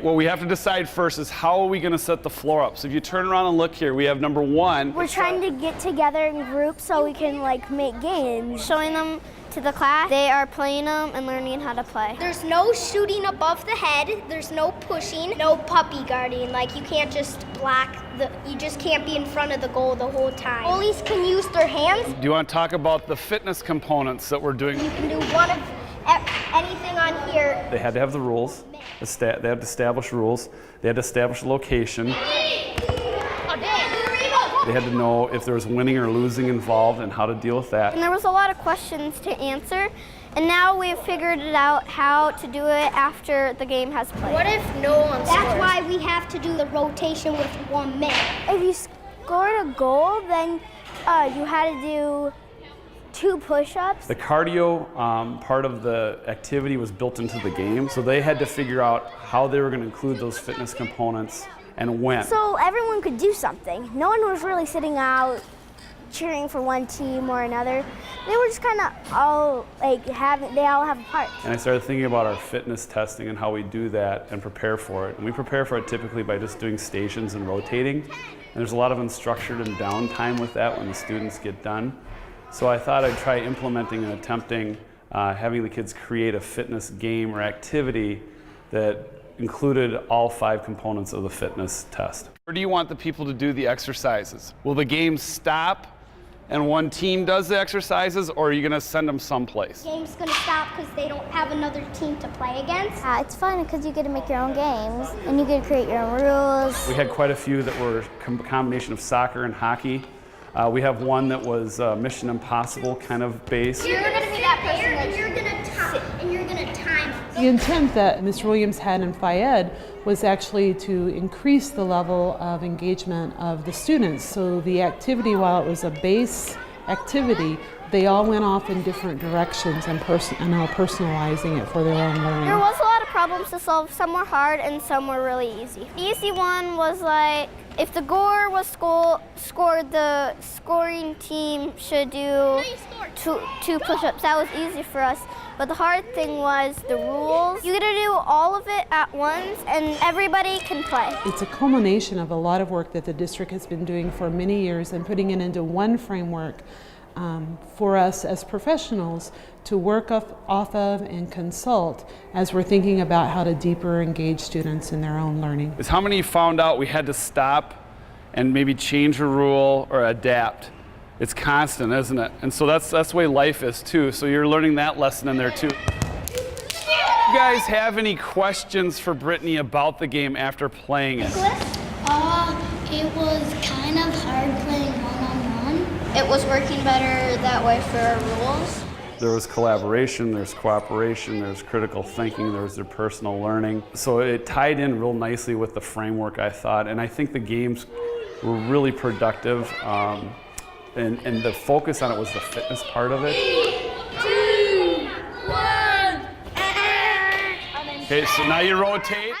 What we have to decide first is how are we going to set the floor up. So if you turn around and look here, we have number one. We're trying to get together in groups so we can make games. Showing them to the class. They are playing them and learning how to play. There's no shooting above the head. There's no pushing. No puppy guarding. You can't just you just can't be in front of the goal the whole time. Goalies can use their hands. Do you want to talk about the fitness components that we're doing? You can do one of anything on here. They had to have the rules. They had to establish rules. They had to establish the location. They had to know if there was winning or losing involved and how to deal with that. And there was a lot of questions to answer, and now we've figured it out how to do it after the game has played. What if no one scores? That's why we have to do the rotation with 1 minute. If you scored a goal, then you had to do 2 push-ups. The cardio part of the activity was built into the game, so they had to figure out how they were going to include those fitness components and when. So everyone could do something. No one was really sitting out cheering for one team or another. They were just kind of all they all have a part. And I started thinking about our fitness testing and how we do that and prepare for it. And we prepare for it typically by just doing stations and rotating. And there's a lot of unstructured and downtime with that when the students get done. So I thought I'd try implementing and attempting having the kids create a fitness game or activity that included all 5 components of the fitness test. Where do you want the people to do the exercises? Will the game stop and one team does the exercises, or are you going to send them someplace? The game's going to stop because they don't have another team to play against. It's fun because you get to make your own games and you get to create your own rules. We had quite a few that were a combination of soccer and hockey. We have one that was Mission Impossible kind of based. You're going to be that person and you're going to time and you're going to time. The intent that Ms. Williams had in Fayed was actually to increase the level of engagement of the students. So the activity, while it was a base activity, they all went off in different directions and now personalizing it for their own learning. There was a lot of problems to solve. Some were hard and some were really easy. The easy one was if the goal was scored, the scoring team should do two push-ups. That was easy for us. But the hard thing was the rules. You gotta do all of it at once and everybody can play. It's a culmination of a lot of work that the district has been doing for many years and putting it into one framework for us as professionals to work off of and consult as we're thinking about how to deeper engage students in their own learning. Is how many found out we had to stop and maybe change a rule or adapt? It's constant, isn't it? And so that's the way life is too. So you're learning that lesson in there too. You guys have any questions for Brittany about the game after playing it? It was kind of hard playing one-on-one. It was working better that way for our rules. There was collaboration, there's cooperation, there's critical thinking, there's their personal learning. So it tied in real nicely with the framework, I thought. And I think the games were really productive. And the focus on it was the fitness part of it. 3, 2, 1. Okay, so now you rotate.